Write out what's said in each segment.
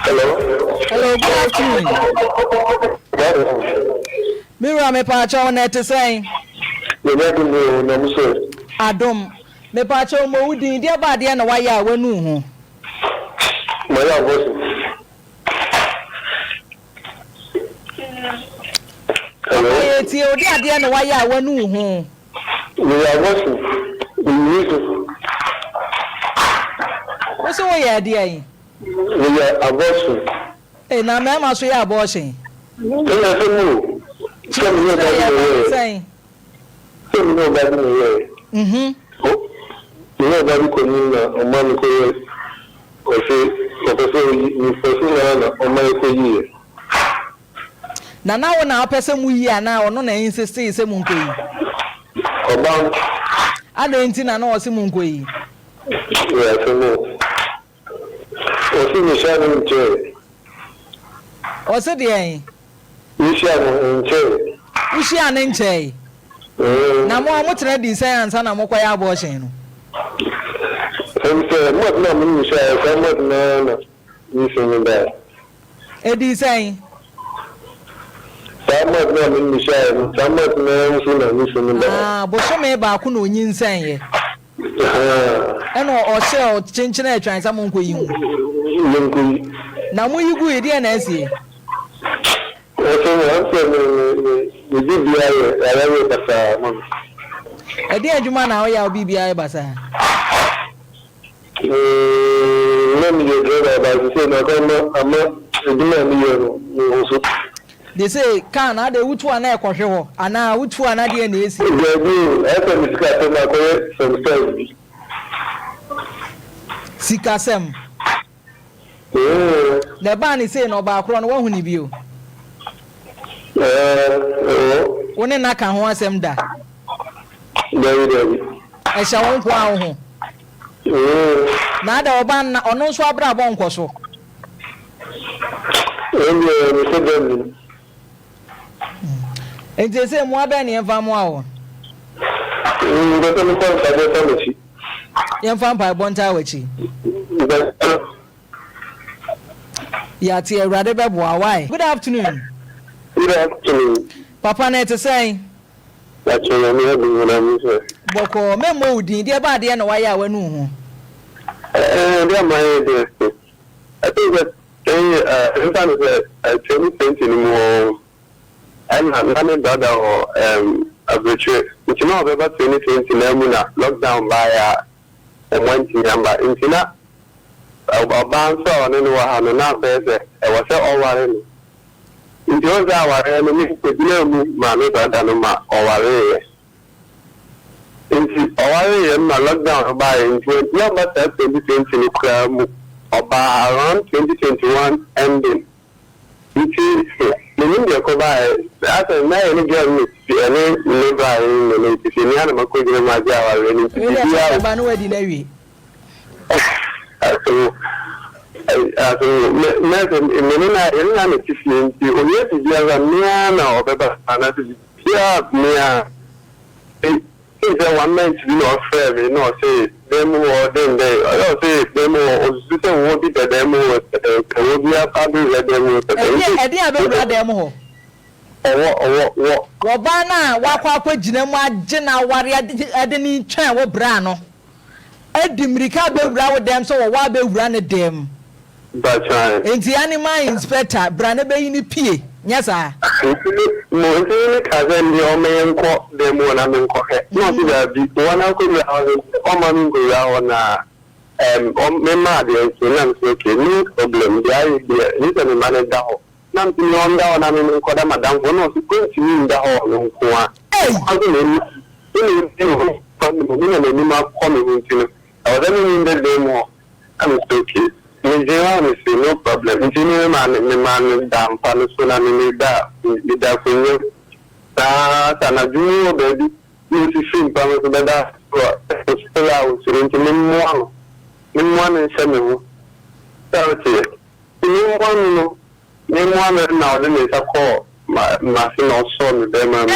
Hello, good afternoon. Mira me pacha on net saying. Adom me pacha mo udi dia ba dia na waya wanu ho. Maya voice. Hello. Ti o dia na waya wanu ho. Maya voice. What's all your dear? We are abortion. Hey, now, ma'am, I say abortion. Saying. Some nobody away. Nobody could mean a man or say, you for my year. Now, person we are now, no, insist, say, Munky. About I don't think I know Simunky. Yes, I know. Or see me sharing chair. Or said the You share in chair. we share an inch. Now, more much ready science and I'm okay abortion. Some say, what no mean share, some what no, you saying that. Eddie saying, Some what no mean share, some what no, you saying that. but some may back on you saying, and or sell changing a trans among you. Now, when you go in the NSC. A dear Juma now, I'll be BI Bassa. They say, can I do which one I control, and now which one I didn't is. Sikasem. The ban is saying about Crown 1 view. One in I can want them that. I shall won't wow. Neither a ban or no swabra boncoso. And they say more than in Vamoa. Young vampire Bontawichi. Yatia Radeba, why? Good afternoon. Good afternoon. Papa net to say. That's what I'm here. Boko, Memo, dear body, and why I went. I think that I 2020 anymore. I'm not brother or a virtue. Which you know about 2020 lockdown by a 1 number. In Tina, a bouncer on anyone, and not better. I was all in. In those hours, I mean, my brother or my lockdown by number 2020 around 2021 ending. Which is the India Kobai as a man again, any labor in the animal could be my job. One man to be not fair, not say demo or then they don't say demo or system won't be the demo, will be a public demo. Wabana, Waka Jinema, Jenna, Warrior, Edeni, Chan, or Brano. Edim Ricardo with them, so Wabe ran a dem. But in the animal inspector, Branabe in the P. Yes, sir. Monty cousin, your man caught them when I'm in Coquet. Not the one I could have on Mamma, okay, no problem. The idea is a man down. Nothing on down, I mean, Madame, one of the good to mean the whole. I was in the demo. I'm okay. No problem. Engineer man, damn, Panasonic, that for you. And do baby. You see, Panasonic, still out into one. In one and seven. That's it. Name one now, then it's a call. My son son them. Hey,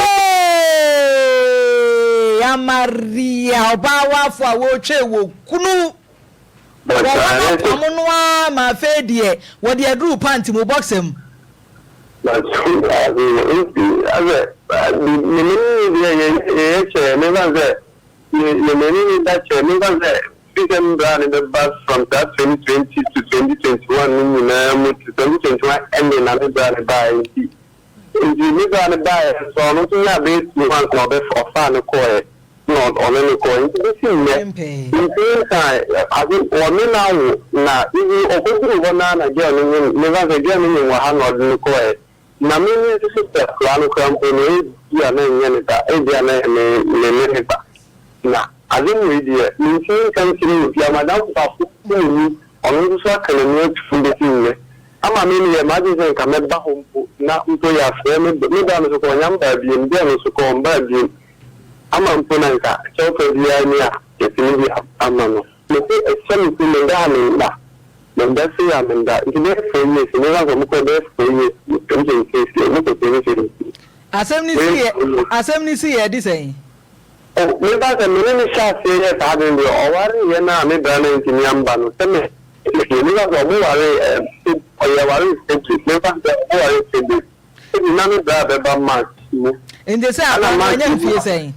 Maria, Bawa for Woche, Kunu. Omonoa ma fe die wo de adru pant mu boxem. But brand in the bus from that 2020 to 2021 to 2021 and another brand by you brand by so not to have it one club for fan coin not on any coin this is I think one now even open one again never again in one coin na mimi this is the plan company ya na nyenita edia na na azin media ni kan kiri ya madam pafu ni onu so akale ni fundi ama mimi ya maji zen kameba hompo na mto ya frame ni da no so nyamba bi ndi no so ko mba bi ama mpo na nka chofe dia ni a etini ama no ni exam ku nda ni na nda se ya nda ndi fe ni se ni ga ko be fe ni nje ke ni ko te ni asem ni si ye di sen me ba se me ni sha se ye ta de ni o wari ye na me da na ntini amba no se me ni ga ko mu wari o ye wari se me ba se o wari se ni na me da be ba ma inde se akwa nya fie sen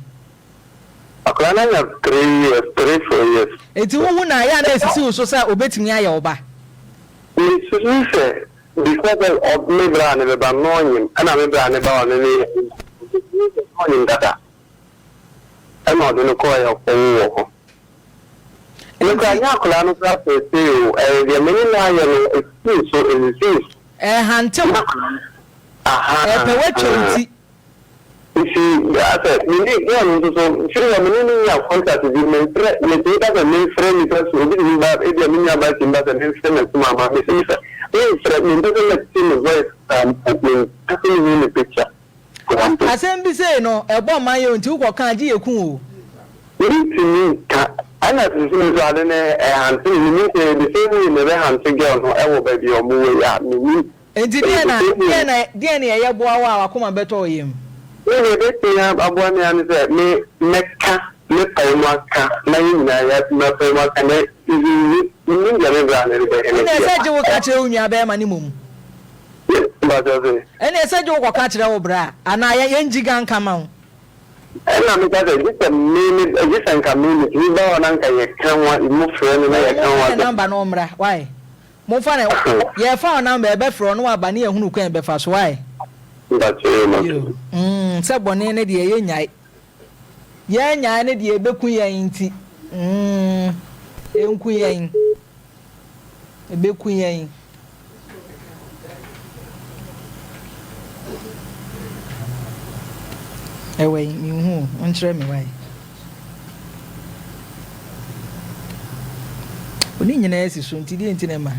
akwa na ya 3 years 4 years eti wo na ya na esisi so sa obetimi aye oba ni se because of me bra ne be ba no nyim ana me bra ne ba no ni nyim dada ana do no ko ya ko wo ni ka nya kula no pra se o de me ni na ya no so is hante aha pe wachonti isi ya se ni ya no so shiri ya me ni ya contact di me pre me te da me friend ni so di ba e de me ya ba timba se me friend ma mama me se friend me do le tin voice me ni picture asem bi say no ebo man ye nti wo kan agi ekun o ni ka ana tun so ade ne hanti ni se de se ni ne be hanti girl no e wo ba bi o mu we ya ni enti dia na ye boa wa akoma beto yem ni be te ya abo ni an se me meka me pa mo aka na yin na ya me pa mo aka ne ni ya me bra ne be ene se je wo ka che onua be ma ni mum ene se je wo ka kire wo bra ana ye njiga nka ma wo ena me ka se ji san ka mi ni ba ona nka ye kan wa mu fre ni na ye kan wa number no mra why mo fa ne ye fa number e be fro no aba ne ehunu kwan be fa so why se bone ne de ye nyai ne de be ku yan nti enku yan e be ku yan ewe mi hu ontre me why oni nyina esi so nti di nti ne ma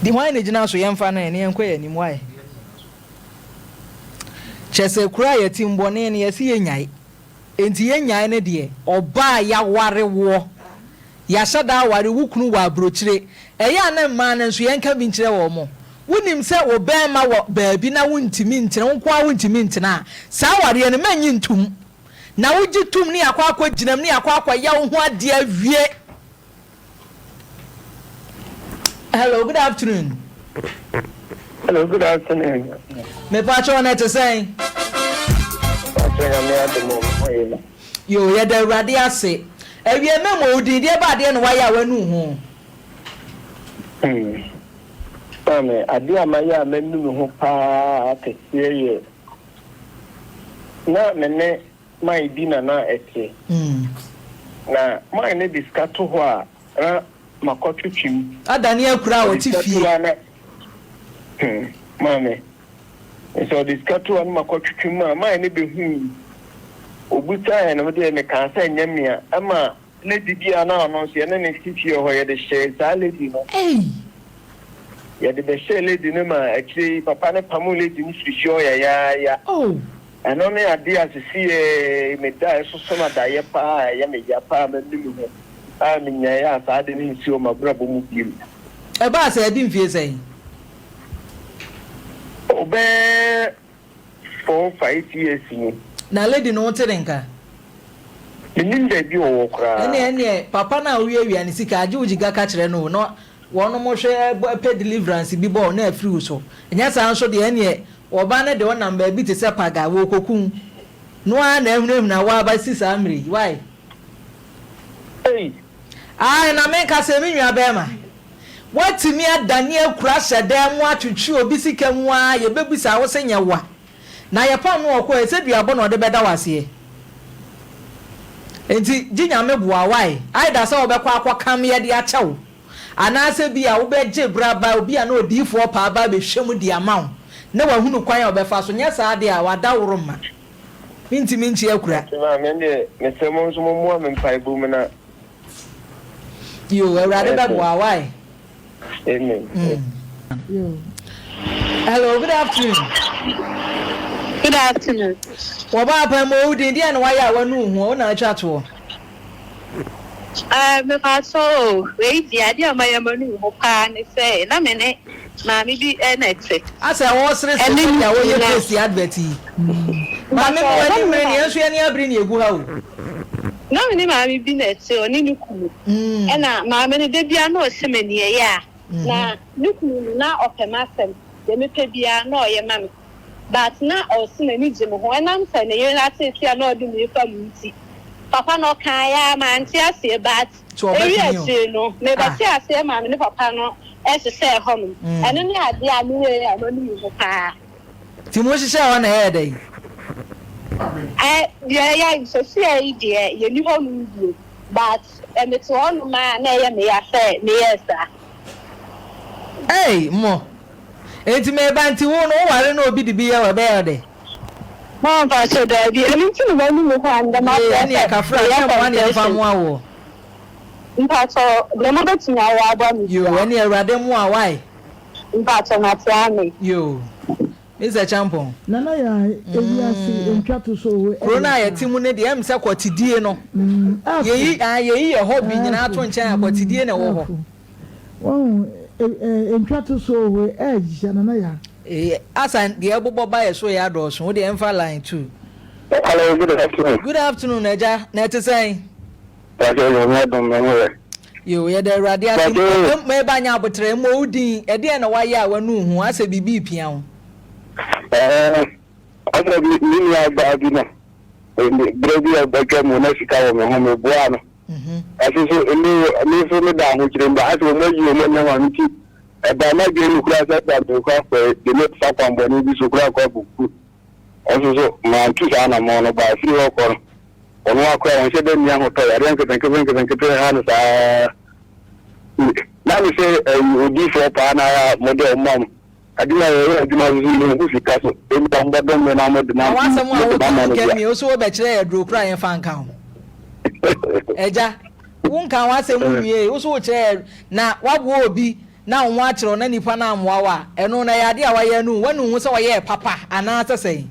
di why ne gina so yemfa na ne enko ya nim why chese kura ya timbone ne yesi yenyai enti yenyai ne de oba ya warewo ya shada ware wukunu wa brochire eya na ma na so yenka bi nkire wo mo wonim se obema wo baabi na wontimi ntene wo kwa wontimi ntena sa ware ne manyi ntum na wogi tum ne akwa ginam ne akwa ya wo ho ade awie. Hello, good afternoon. Hello, good afternoon. Me pacho na to say yo ya da rade ase ewie memo odidi e ba de no wa ya wanu ho ame ade amaya menu ho pa kesiye na mene mai dina na ete na mai ne diskato ho a makotwetwim adani akura wo ti fie mame so diskato an makotwetwim mai ne be hu obuta na mede me kan sa nyamia ama lady bia na no so ye ne fifie ho ye de share sa lady no ya de be share lady no ma akiri papa ne pamu lady ni fifie ya eno me ade asisi me da so so na da ye pa ya me ya pa me nimu ho a me nya ya sa de ni si o ma brabo mu biem e ba sa di mfie sen obe 4-5 years ni na lady no tere nka Meninda bi o kra. Ene papa na wi ani sika age ujiga ka kire no no wono mo hwe pay deliverance bi bo na afiri so. Enya san so de ene oba na de wonam ba bi te se paga wo kokun. No a na ehunu na wa ba sisa amri. Why? Hey. Na men ka se mi nwa be ma. Watimi adani akura hyedam mu atwetwe obi sika mu a ye bebisa wo se nyewa. Na ye pam no okọ ese duabo na ode beda wase. Enti ginya meboa why? Aida se obekọ akọkam ye de achew. Anase bi a wo beje braba obi a na odifo pa aba be hwem di amaw. Na wahunu kwan a obefa so nya saa de a wada woro ma. Ntimi nchi akura. Ma me de me se mo nso mo mu ampa ibu mu na. Yo, Ewrade beboa why? Amen. Hello, good afternoon. Good afternoon. Waba pa mo udi dia na waya wanu hu na atwa to. Me paso we dia dia ma yamanu ho pa ne say na me ne ma mi bi enete. Asa wo sere se ya wo ye face advert yi. Ma me mo ani me ne enso ani abri ne egu ha o. Na me ne ma mi bi na ete oni ni ku. E na ma me ne de bia na o se me ne ye ya. Na ni ku na opemasem de me pe bia na o ye ma me. But na o se na ni jim ho enam se ne ye na tia na o de me fa mu ti. Papa no kan ya ma anti ase bat. Eri ase no me ba ti ase ma me ne papa no e se se ho no. Eno ni ade a mi we ya no ni ho pa. Ti mo hihye wa na he dey. Ya so see e dey ye ni ho no bi. But me to on ma na ye me ya say me yes sir. Hey mo. Enti me ba nti wo no ware na obi di bi ya we be ya dey. Mo ba so da bi emi ti no ni mo kwa nda ma ya ni ka fra ya mo ani fa mo awo. Npa so le mo be tinya wa aba mi. Yo, ani Ewrade mo a why? Npa so na tiame. Yo. Mr. Champon. Nana ya ebiasi entwa to so we. Corona ya timu ne de am se kwotidie no. Yeyi ye hobby nyina ato nchen akwotidie na wo ho. Won entwa to so we nana ya. Asan de ebobo ba ye so ya do so wo de emfa line 2. Hello, good afternoon. Good afternoon, Eja. Na te say. Yo, ye de Ewrade asim. Me ba nya abotre mo udin e de na waye a wanu hu ase bibi pia ho. Asa bi ni ya ba bi na. Bredi ya ba ke mo na sika wo me ho me boa no. Asiso ni so me da ho kire mba aso mo yi mo na wa nti. E ba na ge ni kura sa da do kwa fe de me fa kwa mbo ni bi so kura kwa buku. Asiso ma tu sa na mo no ba fi wo ko. Ono akwa won se de mi ho to ya ren ke tanke ha no sa. Na mi se odi fo pa na ya mo de mom. Adina yo adina zulu ku fika so e mba mba don me na mo de na. Awasem a wo ke mi o so wo be kire e dro kra yen fa nka ho. Eja wo nka awasem wie wo so wo kire na wabo obi na wo akire na nipa na amwa wa eno na ya de a wa ye nu wanu hu se wo ye papa ana sesei.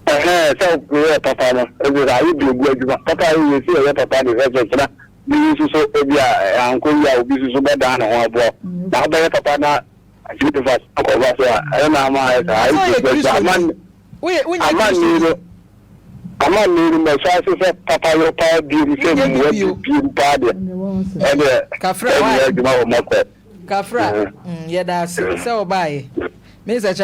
So we papa no e bi ra yi bi gu aduma papa yi si e papa de se na bi so e bi a anko ya obi so be da na ho abo na ba papa na ajute fa ko ba so e na ma e ka ai aman we aman ni me so se papa yo pa bi ri se mu bi pa de e de kafra wa aduma o mako kafra ye da se o bae Mr.